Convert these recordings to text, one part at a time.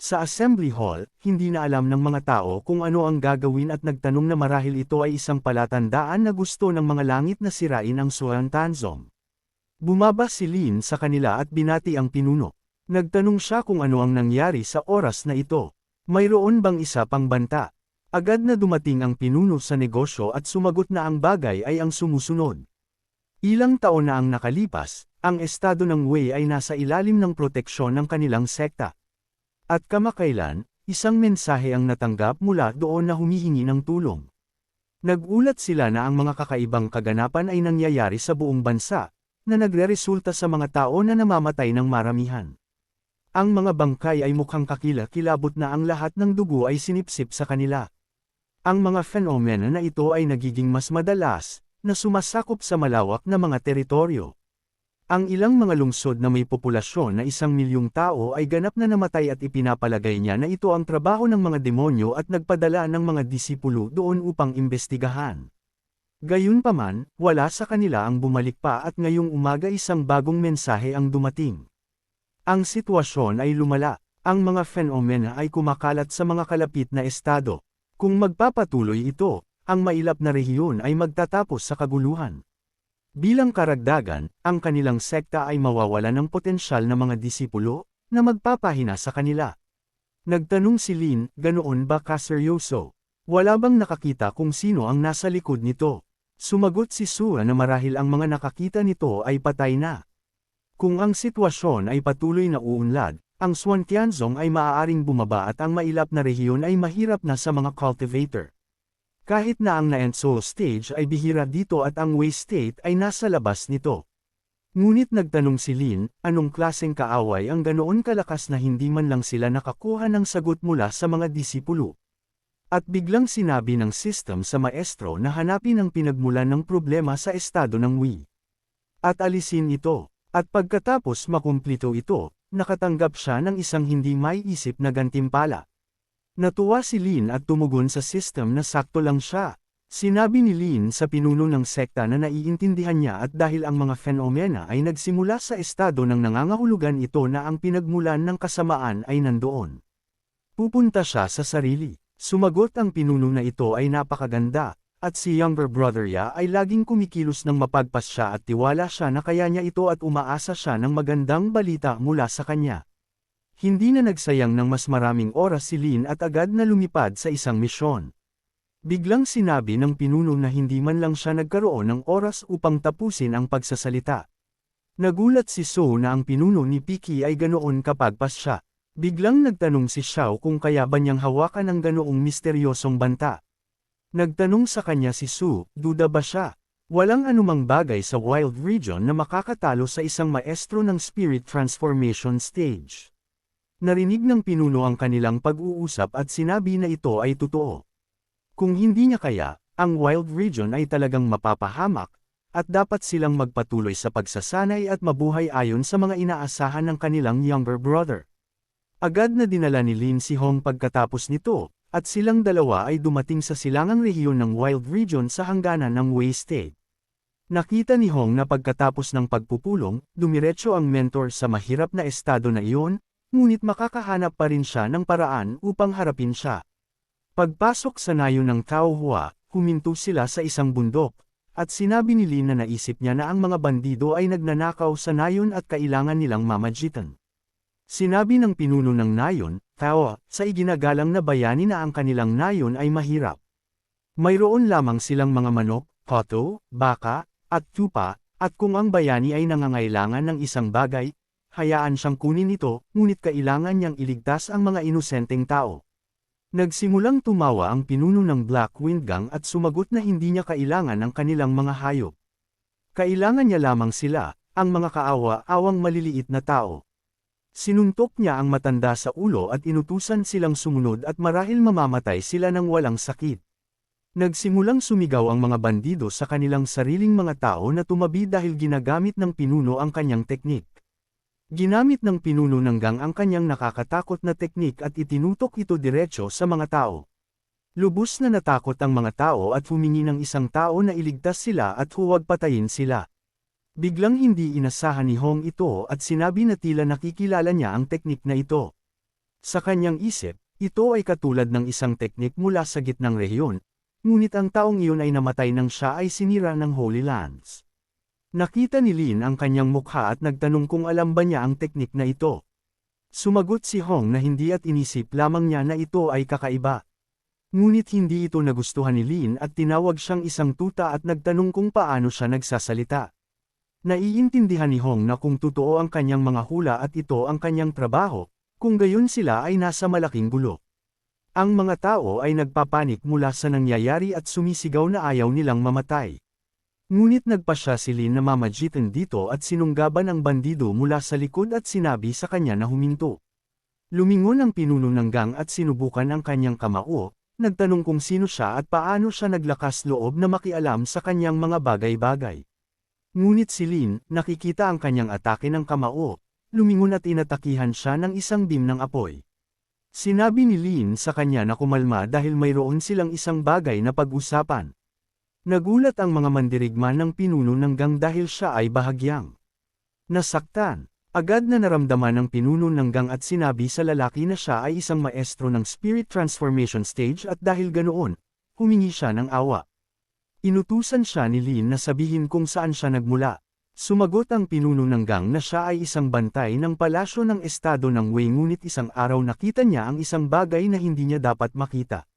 Sa assembly hall, hindi na alam ng mga tao kung ano ang gagawin at nagtanong na marahil ito ay isang palatandaan na gusto ng mga langit na sirain ang Suan Tanzong. Bumaba si Lin sa kanila at binati ang pinuno. Nagtanong siya kung ano ang nangyari sa oras na ito. Mayroon bang isa pang banta? Agad na dumating ang pinuno sa negosyo at sumagot na ang bagay ay ang sumusunod. Ilang taon na ang nakalipas, ang estado ng Wei ay nasa ilalim ng proteksyon ng kanilang sekta. At kamakailan, isang mensahe ang natanggap mula doon na humihingi ng tulong. Nagulat sila na ang mga kakaibang kaganapan ay nangyayari sa buong bansa, na nagreresulta sa mga tao na namamatay ng maramihan. Ang mga bangkay ay mukhang kakilakilabot na ang lahat ng dugo ay sinipsip sa kanila. Ang mga fenomena na ito ay nagiging mas madalas, na sumasakop sa malawak na mga teritoryo. Ang ilang mga lungsod na may populasyon na 1,000,000 tao ay ganap na namatay at ipinapalagay niya na ito ang trabaho ng mga demonyo at nagpadala ng mga disipulo doon upang imbestigahan. Gayunpaman, wala sa kanila ang bumalik pa at ngayong umaga isang bagong mensahe ang dumating. Ang sitwasyon ay lumala, ang mga fenomena ay kumakalat sa mga kalapit na estado. Kung magpapatuloy ito, ang mailap na rehiyon ay magtatapos sa kaguluhan. Bilang karagdagan, ang kanilang sekta ay mawawala ng potensyal na mga disipulo, na magpapahina sa kanila. Nagtanong si Lin, ganoon ba kaseryoso? Wala bang nakakita kung sino ang nasa likod nito? Sumagot si Sua na marahil ang mga nakakita nito ay patay na. Kung ang sitwasyon ay patuloy na uunlad, ang Suan Tianzong ay maaaring bumaba at ang mailap na rehiyon ay mahirap na sa mga cultivator. Kahit na ang Naenso stage ay bihira dito at ang Wei state ay nasa labas nito. Ngunit nagtanong si Lin, anong klaseng kaaway ang ganoon kalakas na hindi man lang sila nakakuha ng sagot mula sa mga disipulo. At biglang sinabi ng system sa maestro na hanapin ang pinagmulan ng problema sa estado ng Wei. At alisin ito. At pagkatapos makumplito ito, nakatanggap siya ng isang hindi maiisip na gantimpala. Natuwa si Lin at tumugon sa system na sakto lang siya. Sinabi ni Lin sa pinuno ng sekta na naiintindihan niya at dahil ang mga fenomena ay nagsimula sa estado ng nangangahulugan ito na ang pinagmulan ng kasamaan ay nandoon. Pupunta siya sa sarili. Sumagot ang pinuno na ito ay napakaganda, at si younger brother niya ay laging kumikilos ng mapagpas siya at tiwala siya na kaya niya ito at umaasa siya ng magandang balita mula sa kanya. Hindi na nagsayang ng mas maraming oras si Lin at agad na lumipad sa isang misyon. Biglang sinabi ng pinuno na hindi man lang siya nagkaroon ng oras upang tapusin ang pagsasalita. Nagulat si So na ang pinuno ni Piki ay ganoon kapagpas siya. Biglang nagtanong si Xiao kung kaya ba niyang hawakan ang ganoong misteryosong banta. Nagtanong sa kanya si Su, duda ba siya? Walang anumang bagay sa Wild Region na makakatalo sa isang maestro ng Spirit Transformation Stage. Narinig ng pinuno ang kanilang pag-uusap at sinabi na ito ay totoo. Kung hindi niya kaya, ang Wild Region ay talagang mapapahamak, at dapat silang magpatuloy sa pagsasanay at mabuhay ayon sa mga inaasahan ng kanilang younger brother. Agad na dinala ni Lin si Hong pagkatapos nito, at silang dalawa ay dumating sa silangang rehiyon ng Wild Region sa hangganan ng Wei State. Nakita ni Hong na pagkatapos ng pagpupulong, dumiretso ang mentor sa mahirap na estado na iyon, ngunit makakahanap pa rin siya ng paraan upang harapin siya. Pagpasok sa nayon ng Tao Hua, huminto sila sa isang bundok, at sinabi ni Lin na naisip niya na ang mga bandido ay nagnanakaw sa nayon at kailangan nilang mamagitan. Sinabi ng pinuno ng nayon, Tao, sa iginagalang na bayani na ang kanilang nayon ay mahirap. Mayroon lamang silang mga manok, koto, baka, at tupa, at kung ang bayani ay nangangailangan ng isang bagay, hayaan siyang kunin ito, ngunit kailangan niyang iligtas ang mga inosenteng tao. Nagsimulang tumawa ang pinuno ng Black Wind Gang at sumagot na hindi niya kailangan ang kanilang mga hayop. Kailangan niya lamang sila, ang mga kaawa-awang maliliit na tao. Sinuntok niya ang matanda sa ulo at inutusan silang sumunod at marahil mamamatay sila ng walang sakit. Nagsimulang sumigaw ang mga bandido sa kanilang sariling mga tao na tumabi dahil ginagamit ng pinuno ang kanyang teknik. Ginamit ng pinuno ng gang ang kanyang nakakatakot na teknik at itinutok ito diretso sa mga tao. Lubos na natakot ang mga tao at humingi ng isang tao na iligtas sila at huwag patayin sila. Biglang hindi inasahan ni Hong ito at sinabi na tila nakikilala niya ang teknik na ito. Sa kanyang isip, ito ay katulad ng isang teknik mula sa gitnang rehiyon, ngunit ang taong iyon ay namatay nang siya ay sinira ng Holy Lands. Nakita ni Lin ang kanyang mukha at nagtanong kung alam ba niya ang teknik na ito. Sumagot si Hong na hindi at inisip lamang niya na ito ay kakaiba. Ngunit hindi ito nagustuhan ni Lin at tinawag siyang isang tuta at nagtanong kung paano siya nagsasalita. Naiintindihan ni Hong na kung totoo ang kanyang mga hula at ito ang kanyang trabaho, kung gayon sila ay nasa malaking gulo. Ang mga tao ay nagpapanik mula sa nangyayari at sumisigaw na ayaw nilang mamatay. Ngunit nagpasya si Lin na mamagitan dito at sinunggaban ang bandido mula sa likod at sinabi sa kanya na huminto. Lumingon ang pinuno ng gang at sinubukan ang kanyang kamao, nagtanong kung sino siya at paano siya naglakas loob na makialam sa kanyang mga bagay-bagay. Ngunit si Lin, nakikita ang kanyang atake ng kamao, lumingon at inatakihan siya ng isang beam ng apoy. Sinabi ni Lin sa kanya na kumalma dahil mayroon silang isang bagay na pag-usapan. Nagulat ang mga mandirigma ng pinuno ng gang dahil siya ay bahagyang nasaktan. Agad na naramdaman ng pinuno ng gang at sinabi sa lalaki na siya ay isang maestro ng Spirit Transformation Stage at dahil ganoon, humingi siya ng awa. Inutusan siya ni Lin na sabihin kung saan siya nagmula. Sumagot ang pinuno ng gang na siya ay isang bantay ng palasyo ng estado ng Wei ngunit isang araw nakita niya ang isang bagay na hindi niya dapat makita.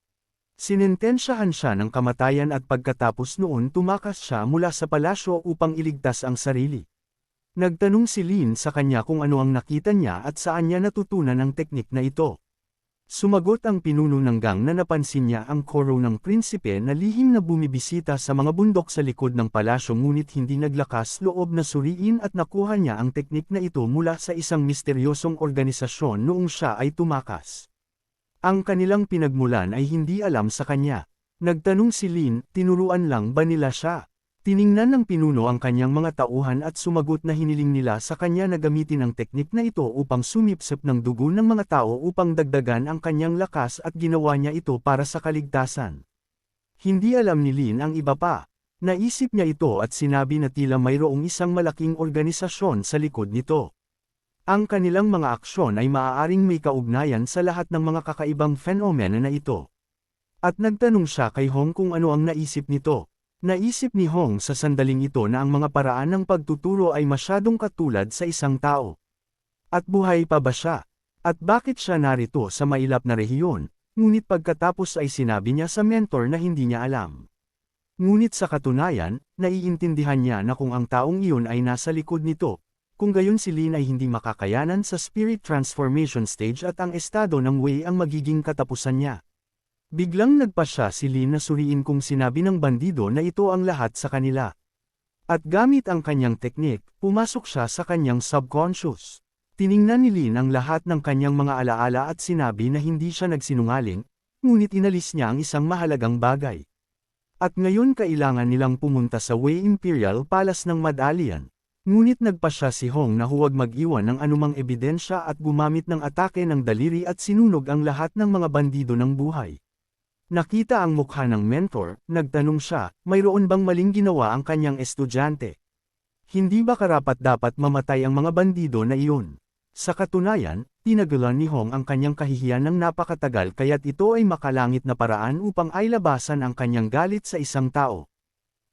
Sinentensyahan siya ng kamatayan at pagkatapos noon tumakas siya mula sa palasyo upang iligtas ang sarili. Nagtanong si Lin sa kanya kung ano ang nakita niya at saan niya natutunan ang teknik na ito. Sumagot ang pinuno ng gang na napansin niya ang koro ng prinsipe na lihim na bumibisita sa mga bundok sa likod ng palasyo ngunit hindi naglakas loob na suriin at nakuha niya ang teknik na ito mula sa isang misteryosong organisasyon noong siya ay tumakas. Ang kanilang pinagmulan ay hindi alam sa kanya. Nagtanong si Lin, tinuruan lang ba nila siya? Tiningnan ng pinuno ang kanyang mga tauhan at sumagot na hiniling nila sa kanya na gamitin ang teknik na ito upang sumipsip ng dugo ng mga tao upang dagdagan ang kanyang lakas at ginawa niya ito para sa kaligtasan. Hindi alam ni Lin ang iba pa. Naisip niya ito at sinabi na tila mayroong isang malaking organisasyon sa likod nito. Ang kanilang mga aksyon ay maaaring may kaugnayan sa lahat ng mga kakaibang fenomena na ito. At nagtanong siya kay Hong kung ano ang naisip nito. Naisip ni Hong sa sandaling ito na ang mga paraan ng pagtuturo ay masyadong katulad sa isang tao. At buhay pa ba siya? At bakit siya narito sa mailap na rehiyon? Ngunit pagkatapos ay sinabi niya sa mentor na hindi niya alam. Ngunit sa katunayan, naiintindihan niya na kung ang taong iyon ay nasa likod nito, kung gayon si Lin ay hindi makakayanan sa Spirit Transformation Stage at ang estado ng Wei ang magiging katapusan niya. Biglang nagpasya si Lin na suriin kung sinabi ng bandido na ito ang lahat sa kanila. At gamit ang kanyang teknik, pumasok siya sa kanyang subconscious. Tiningnan ni Lin ang lahat ng kanyang mga alaala at sinabi na hindi siya nagsinungaling, ngunit inalis niya ang isang mahalagang bagay. At ngayon kailangan nilang pumunta sa Wei Imperial Palace ng Madalian. Ngunit nagpasya si Hong na huwag mag-iwan ng anumang ebidensya at gumamit ng atake ng daliri at sinunog ang lahat ng mga bandido ng buhay. Nakita ang mukha ng mentor, nagtanong siya, mayroon bang maling ginawa ang kanyang estudyante? Hindi ba karapat-dapat mamatay ang mga bandido na iyon? Sa katunayan, tinagalan ni Hong ang kanyang kahihiyan ng napakatagal kaya't ito ay makalangit na paraan upang ay labasan ang kanyang galit sa isang tao.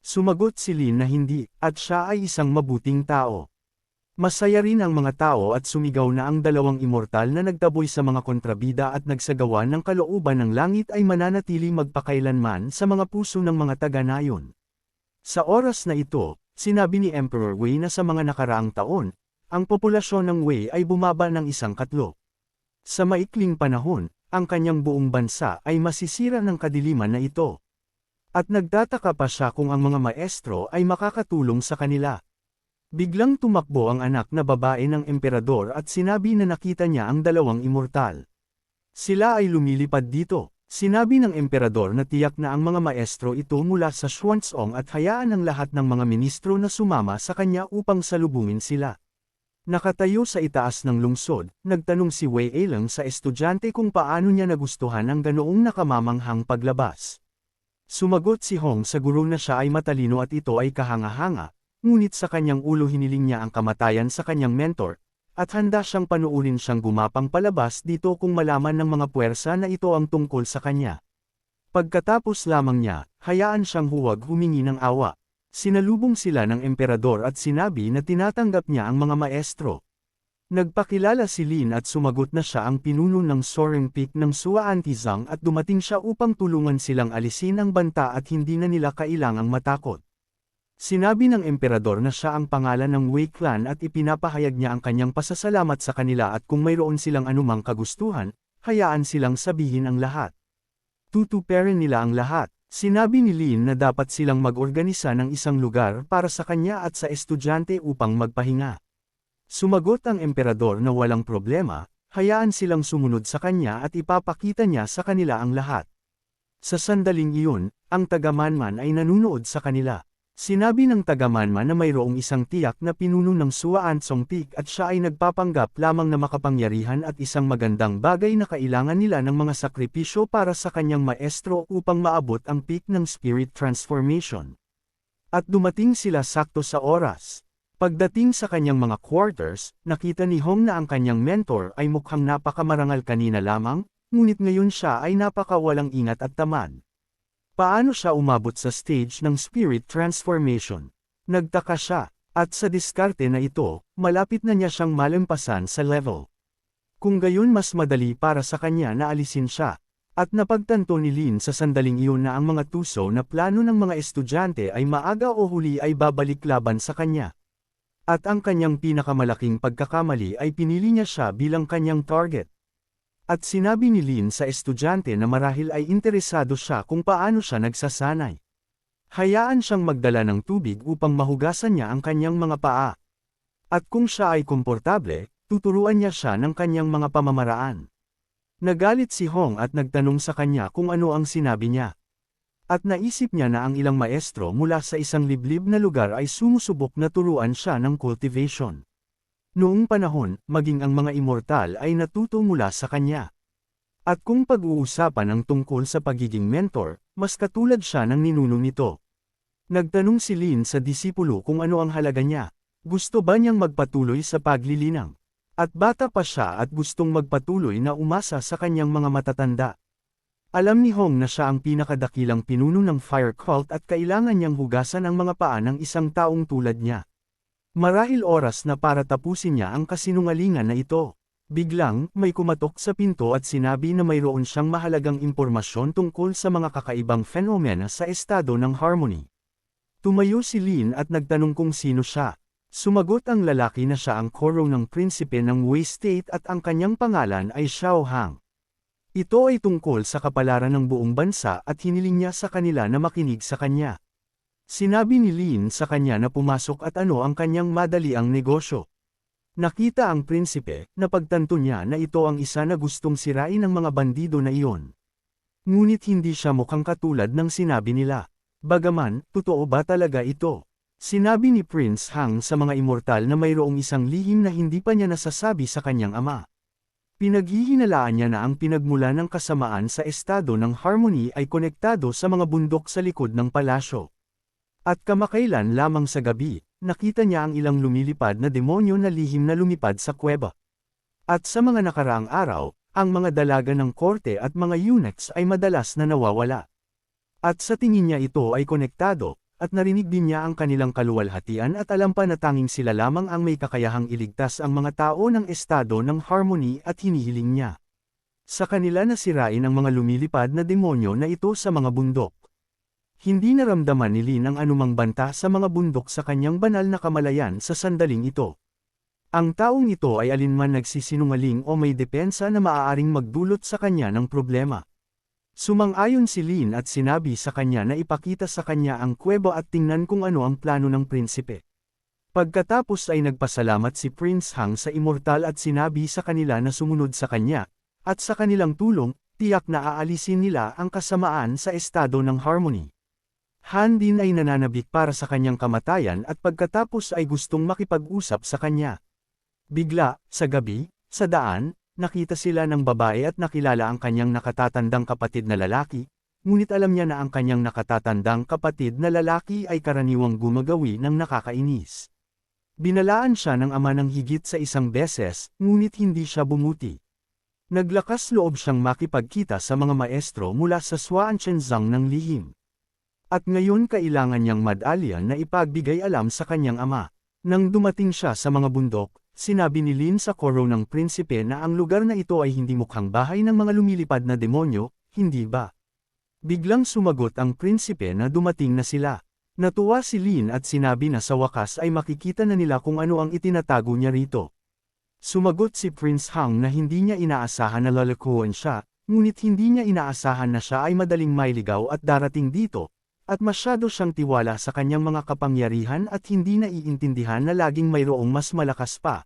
Sumagot si Lin na hindi, at siya ay isang mabuting tao. Masaya rin ang mga tao at sumigaw na ang dalawang immortal na nagtaboy sa mga kontrabida at nagsagawa ng kalooban ng langit ay mananatili magpakailanman sa mga puso ng mga taga-nayon. Sa oras na ito, sinabi ni Emperor Wei na sa mga nakaraang taon, ang populasyon ng Wei ay bumaba ng 1/4. Sa maikling panahon, ang kanyang buong bansa ay masisira ng kadiliman na ito. At nagtataka pa siya kung ang mga maestro ay makakatulong sa kanila. Biglang tumakbo ang anak na babae ng emperador at sinabi na nakita niya ang dalawang immortal. Sila ay lumilipad dito. Sinabi ng emperador na tiyak na ang mga maestro ito mula sa Xuanzong at hayaan ang lahat ng mga ministro na sumama sa kanya upang salubungin sila. Nakatayo sa itaas ng lungsod, nagtanong si Wei Ailang sa estudyante kung paano niya nagustuhan ang ganoong nakamamanghang paglabas. Sumagot si Hong sa guro na siya ay matalino at ito ay kahanga-hanga. Ngunit sa kanyang ulo hiniling niya ang kamatayan sa kanyang mentor, at handa siyang panuurin siyang gumapang palabas dito kung malaman ng mga puwersa na ito ang tungkol sa kanya. Pagkatapos lamang niya, hayaan siyang huwag humingi ng awa. Sinalubong sila ng emperador at sinabi na tinatanggap niya ang mga maestro. Nagpakilala si Lin at sumagot na siya ang pinuno ng Soaring Peak ng Sua Antizang at dumating siya upang tulungan silang alisin ang banta at hindi na nila kailangang matakot. Sinabi ng emperador na siya ang pangalan ng Wei Clan at ipinapahayag niya ang kanyang pasasalamat sa kanila at kung mayroon silang anumang kagustuhan, hayaan silang sabihin ang lahat. Tutuparin nila ang lahat. Sinabi ni Lin na dapat silang mag-organisa ng isang lugar para sa kanya at sa estudyante upang magpahinga. Sumagot ang emperador na walang problema, hayaan silang sumunod sa kanya at ipapakita niya sa kanila ang lahat. Sa sandaling iyon, ang taga-Manman ay nanunood sa kanila. Sinabi ng taga-Manman na mayroong isang tiyak na pinuno ng Sua Ansong Peak at siya ay nagpapanggap lamang na makapangyarihan at isang magandang bagay na kailangan nila ng mga sakripisyo para sa kanyang maestro upang maabot ang peak ng spirit transformation. At dumating sila sakto sa oras. Pagdating sa kanyang mga quarters, nakita ni Hong na ang kanyang mentor ay mukhang napakamarangal kanina lamang, ngunit ngayon siya ay napakawalang ingat at tamad. Paano siya umabot sa stage ng spirit transformation? Nagtaka siya, at sa diskarte na ito, malapit na niya siyang malampasan sa level. Kung gayon mas madali para sa kanya na alisin siya. At napagtanto ni Lin sa sandaling iyon na ang mga tuso na plano ng mga estudyante ay maaga o huli ay babalik laban sa kanya. At ang kanyang pinakamalaking pagkakamali ay pinili niya siya bilang kanyang target. At sinabi ni Lin sa estudyante na marahil ay interesado siya kung paano siya nagsasanay. Hayaan siyang magdala ng tubig upang mahugasan niya ang kanyang mga paa. At kung siya ay komportable, tuturuan niya siya ng kanyang mga pamamaraan. Nagalit si Hong at nagtanong sa kanya kung ano ang sinabi niya. At naisip niya na ang ilang maestro mula sa isang liblib na lugar ay sumusubok na turuan siya ng cultivation. Noong panahon, maging ang mga immortal ay natuto mula sa kanya. At kung pag-uusapan ang tungkol sa pagiging mentor, mas katulad siya ng ninuno nito. Nagtanong si Lin sa disipulo kung ano ang halaga niya. Gusto ba niyang magpatuloy sa paglilinang? At bata pa siya at gustong magpatuloy na umasa sa kanyang mga matatanda. Alam ni Hong na siya ang pinakadakilang pinuno ng fire cult at kailangan niyang hugasan ang mga paa ng isang taong tulad niya. Marahil oras na para tapusin niya ang kasinungalingan na ito. Biglang, may kumatok sa pinto at sinabi na mayroon siyang mahalagang impormasyon tungkol sa mga kakaibang fenomena sa estado ng harmony. Tumayo si Lin at nagtanong kung sino siya. Sumagot ang lalaki na siya ang koro ng prinsipe ng Wei State at ang kanyang pangalan ay Xiao Hang. Ito ay tungkol sa kapalaran ng buong bansa at hiniling niya sa kanila na makinig sa kanya. Sinabi ni Lin sa kanya na pumasok at ano ang kanyang madaliang negosyo. Nakita ang prinsipe, napagtanto niya na ito ang isa na gustong sirain ng mga bandido na iyon. Ngunit hindi siya mukhang katulad ng sinabi nila. Bagaman, totoo ba talaga ito? Sinabi ni Prince Hang sa mga immortal na mayroong isang lihim na hindi pa niya nasasabi sa kanyang ama. Pinaghihinalaan niya na ang pinagmula ng kasamaan sa estado ng harmony ay konektado sa mga bundok sa likod ng palasyo. At kamakailan lamang sa gabi, nakita niya ang ilang lumilipad na demonyo na lihim na lumipad sa kuweba. At sa mga nakaraang araw, ang mga dalaga ng korte at mga eunuchs ay madalas na nawawala. At sa tingin niya ito ay konektado, at narinig din niya ang kanilang kaluwalhatian at alam pa na tanging sila lamang ang may kakayahang iligtas ang mga tao ng estado ng harmony at hinihiling niya. Sa kanila nasirain ang mga lumilipad na demonyo na ito sa mga bundok. Hindi naramdaman ni Lin ang anumang banta sa mga bundok sa kanyang banal na kamalayan sa sandaling ito. Ang taong ito ay alinman nagsisinungaling o may depensa na maaaring magdulot sa kanya ng problema. Sumang-ayon si Lin at sinabi sa kanya na ipakita sa kanya ang kuweba at tingnan kung ano ang plano ng prinsipe. Pagkatapos ay nagpasalamat si Prince Hang sa immortal at sinabi sa kanila na sumunod sa kanya, at sa kanilang tulong, tiyak na aalisin nila ang kasamaan sa estado ng harmony. Han din ay nananabik para sa kanyang kamatayan at pagkatapos ay gustong makipag-usap sa kanya. Bigla, sa gabi, sa daan, nakita sila ng babae at nakilala ang kanyang nakatatandang kapatid na lalaki, ngunit alam niya na ang kanyang nakatatandang kapatid na lalaki ay karaniwang gumagawi ng nakakainis. Binalaan siya ng ama ng higit sa isang beses, ngunit hindi siya bumuti. Naglakas loob siyang makipagkita sa mga maestro mula sa Suan Chenzang ng lihim. At ngayon kailangan niyang madalian na ipagbigay alam sa kanyang ama. Nang dumating siya sa mga bundok, sinabi ni Lin sa koro ng prinsipe na ang lugar na ito ay hindi mukhang bahay ng mga lumilipad na demonyo, hindi ba? Biglang sumagot ang prinsipe na dumating na sila. Natuwa si Lin at sinabi na sa wakas ay makikita na nila kung ano ang itinatago niya rito. Sumagot si Prince Hang na hindi niya inaasahan na lalakuan siya, ngunit hindi niya inaasahan na siya ay madaling mailigaw at darating dito, at masyado siyang tiwala sa kanyang mga kapangyarihan at hindi naiintindihan na laging mayroong mas malakas pa.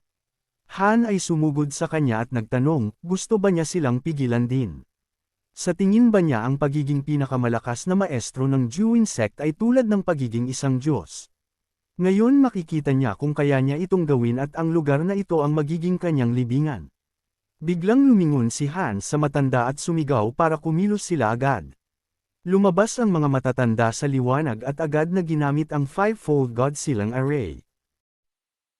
Han ay sumugod sa kanya at nagtanong, gusto ba niya silang pigilan din? Sa tingin ba niya ang pagiging pinakamalakas na maestro ng Juin sect ay tulad ng pagiging isang Diyos? Ngayon makikita niya kung kaya niya itong gawin at ang lugar na ito ang magiging kanyang libingan. Biglang lumingon si Han sa matanda at sumigaw para kumilos sila agad. Lumabas ang mga matatanda sa liwanag at agad na ginamit ang five-fold God Silang Array.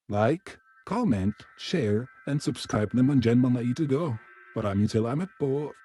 Like, comment, share, and subscribe naman dyan mga itudo. Maraming salamat po.